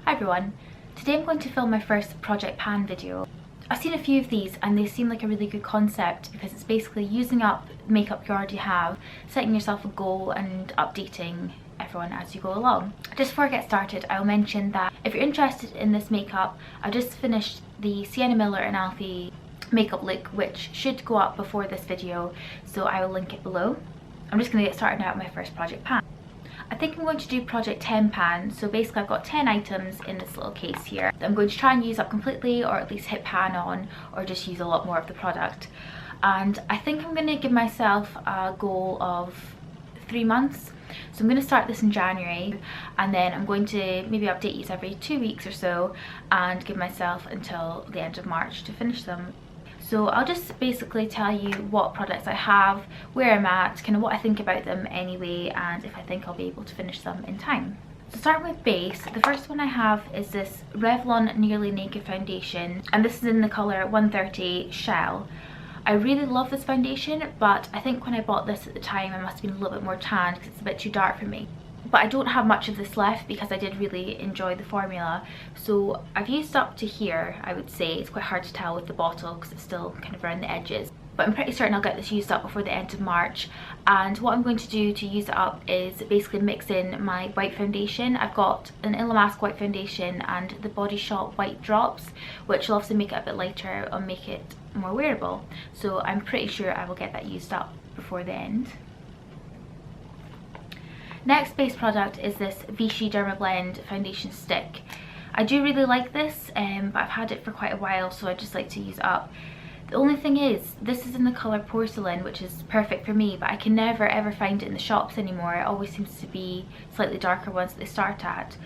Hi everyone, today I'm going to film my first Project Pan video. I've seen a few of these and they seem like a really good concept because it's basically using up makeup you already have, setting yourself a goal and updating everyone as you go along. Just before I get started, I'll mention that if you're interested in this makeup, I just finished the Sienna Miller and Alfie makeup look, which should go up before this video, so I will link it below. I'm just going to get started now with my first Project Pan. I think I'm going to do Project 10 Pan, so basically I've got 10 items in this little case here that I'm going to try and use up completely, or at least hit pan on, or just use a lot more of the product. And I think I'm going to give myself a goal of 3 months. So I'm going to start this in January, and then I'm going to maybe update these every 2 weeks or so and give myself until the end of March to finish them. So I'll just basically tell you what products I have, where I'm at, kind of what I think about them anyway, and if I think I'll be able to finish them in time. So starting with base, the first one I have is this Revlon Nearly Naked foundation, and this is in the colour 130 Shell. I really love this foundation, but I think when I bought this at the time I must have been a little bit more tanned because it's a bit too dark for me. But I don't have much of this left because I did really enjoy the formula. So I've used up to here, I would say. It's quite hard to tell with the bottle because it's still kind of around the edges. But I'm pretty certain I'll get this used up before the end of March. And what I'm going to do to use it up is basically mix in my white foundation. I've got an Illamasqua white foundation and the Body Shop white drops, which will also make it a bit lighter and make it more wearable. So I'm pretty sure I will get that used up before the end. Next base product is this Vichy Dermablend foundation stick. I do really like this, but I've had it for quite a while, so I just like to use it up. The only thing is, this is in the colour Porcelain, which is perfect for me, but I can never ever find it in the shops anymore. It always seems to be slightly darker ones that they start at.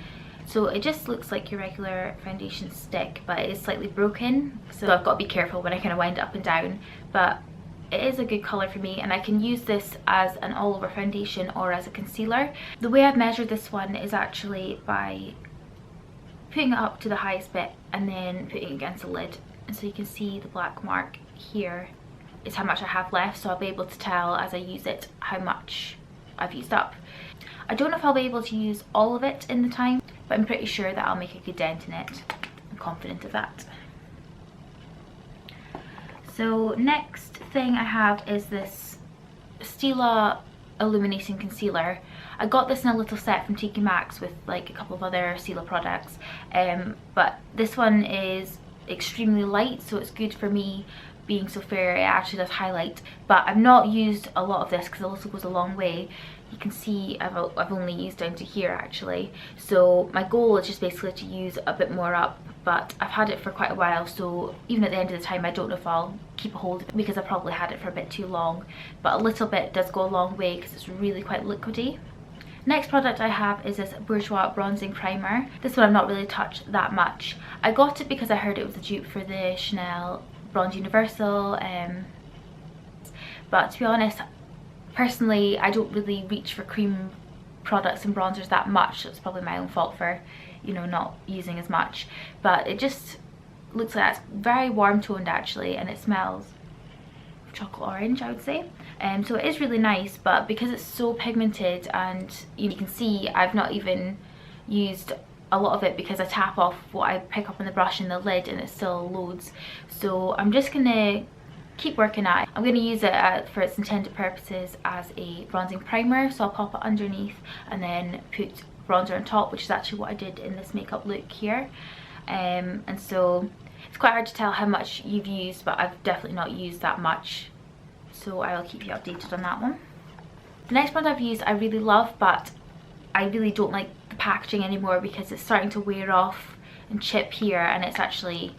So it just looks like your regular foundation stick, but it is slightly broken, so I've got to be careful when I kind of wind it up and down. But it is a good colour for me, and I can use this as an all over foundation or as a concealer. The way I've measured this one is actually by putting it up to the highest bit and then putting it against the lid, and so you can see the black mark here is how much I have left, so I'll be able to tell as I use it how much I've used up. I don't know if I'll be able to use all of it in the time, but I'm pretty sure that I'll make a good dent in it. I'm confident of that. So next thing I have is this Stila Illuminating Concealer. I got this in a little set from TK Maxx with like a couple of other Stila products, but this one is extremely light, so it's good for me being so fair. It actually does highlight, but I've not used a lot of this because it also goes a long way. You can see I've only used down to here actually, so my goal is just basically to use a bit more up, but I've had it for quite a while, so even at the end of the time I don't know if I'll keep a hold of it because I probably had it for a bit too long, but a little bit does go a long way because it's really quite liquidy. Next product I have is this Bourjois Bronzing Primer. This one I've not really touched that much. I got it because I heard it was a dupe for the Chanel Bronze Universal, but to be honest, personally I don't really reach for cream products and bronzers that much, so it's probably my own fault for, you know, not using as much. But it just looks like it's very warm toned actually, and it smells chocolate orange, I would say. So it is really nice, but because it's so pigmented, and you can see I've not even used a lot of it because I tap off what I pick up on the brush and the lid and it still loads. So I'm just gonna keep working at it. I'm going to use it for its intended purposes as a bronzing primer, so I'll pop it underneath and then put bronzer on top, which is actually what I did in this makeup look here. And so it's quite hard to tell how much you've used, but I've definitely not used that much, so I'll keep you updated on that one. The next one I've used I really love, but I really don't like the packaging anymore because it's starting to wear off and chip here, and it's actually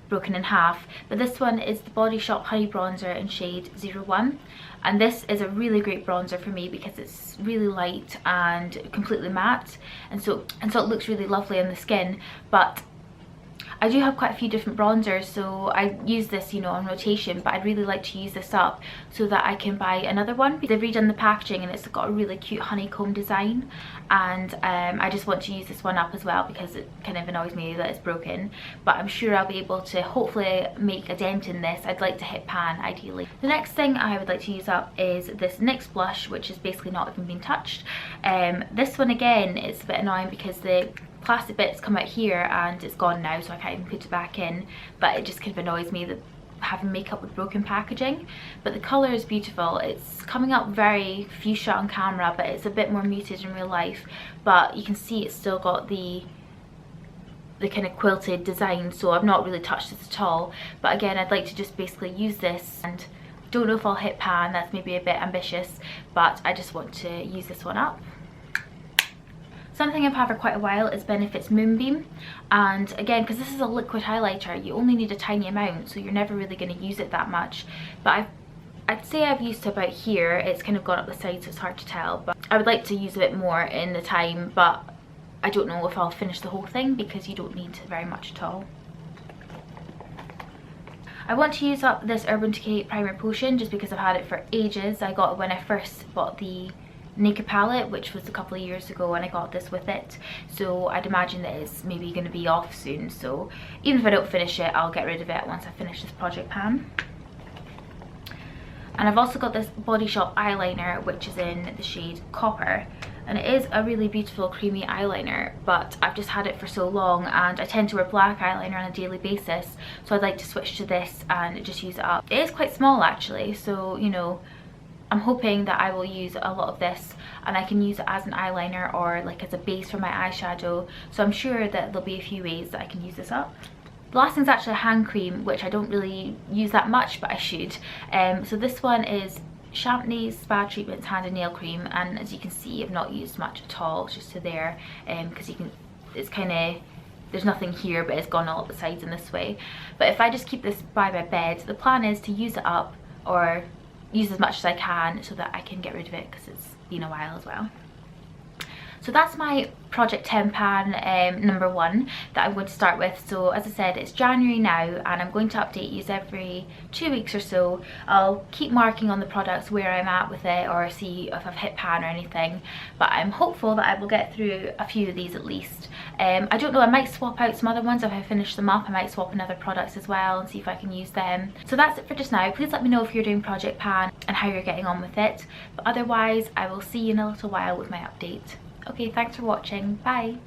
broken in half. But this one is the Body Shop Honey Bronzer in shade 01, and this is a really great bronzer for me because it's really light and completely matte, and so it looks really lovely on the skin. But I do have quite a few different bronzers, so I use this, you know, on rotation, but I'd really like to use this up so that I can buy another one because they've redone the packaging and it's got a really cute honeycomb design, and I just want to use this one up as well because it kind of annoys me that it's broken. But I'm sure I'll be able to hopefully make a dent in this. I'd like to hit pan ideally. The next thing I would like to use up is this NYX blush, which is basically not even been touched. This one again is a bit annoying because the plastic bits come out here and it's gone now, so I can't even put it back in, but it just kind of annoys me that having makeup with broken packaging. But the colour is beautiful. It's coming up very fuchsia on camera, but it's a bit more muted in real life, but you can see it's still got the kind of quilted design, so I've not really touched this at all. But again, I'd like to just basically use this, and don't know if I'll hit pan, that's maybe a bit ambitious, but I just want to use this one up. Something I've had for quite a while is Benefit's Moonbeam, and again, because this is a liquid highlighter, you only need a tiny amount, so you're never really going to use it that much. But I'd say I've used about here. It's kind of gone up the side, so it's hard to tell, but I would like to use a bit more in the time, but I don't know if I'll finish the whole thing because you don't need very much at all. I want to use up this Urban Decay Primer Potion just because I've had it for ages. I got it when I first bought the Naked palette, which was a couple of years ago, and I got this with it, so I'd imagine that it's maybe going to be off soon, so even if I don't finish it, I'll get rid of it once I finish this project pan. And I've also got this Body Shop eyeliner, which is in the shade Copper, and it is a really beautiful creamy eyeliner, but I've just had it for so long and I tend to wear black eyeliner on a daily basis, so I'd like to switch to this and just use it up. It is quite small actually, so you know, I'm hoping that I will use a lot of this and I can use it as an eyeliner or like as a base for my eyeshadow, so I'm sure that there'll be a few ways that I can use this up. The last thing is actually a hand cream, which I don't really use that much, but I should. So this one is Champneys Spa Treatments Hand and Nail Cream, and as you can see, I've not used much at all. It's just to there, because you can, it's kind of, there's nothing here, but it's gone all up the sides in this way. But if I just keep this by my bed, the plan is to use it up or use as much as I can so that I can get rid of it because it's been a while as well. So that's my Project 10 pan number 1 that I'm going to start with. So as I said, it's January now and I'm going to update you every 2 weeks or so. I'll keep marking on the products where I'm at with it or see if I've hit pan or anything, but I'm hopeful that I will get through a few of these at least. I don't know, I might swap out some other ones if I finish them up. I might swap in other products as well and see if I can use them. So that's it for just now. Please let me know if you're doing Project Pan and how you're getting on with it. But otherwise, I will see you in a little while with my update. Okay, thanks for watching. Bye.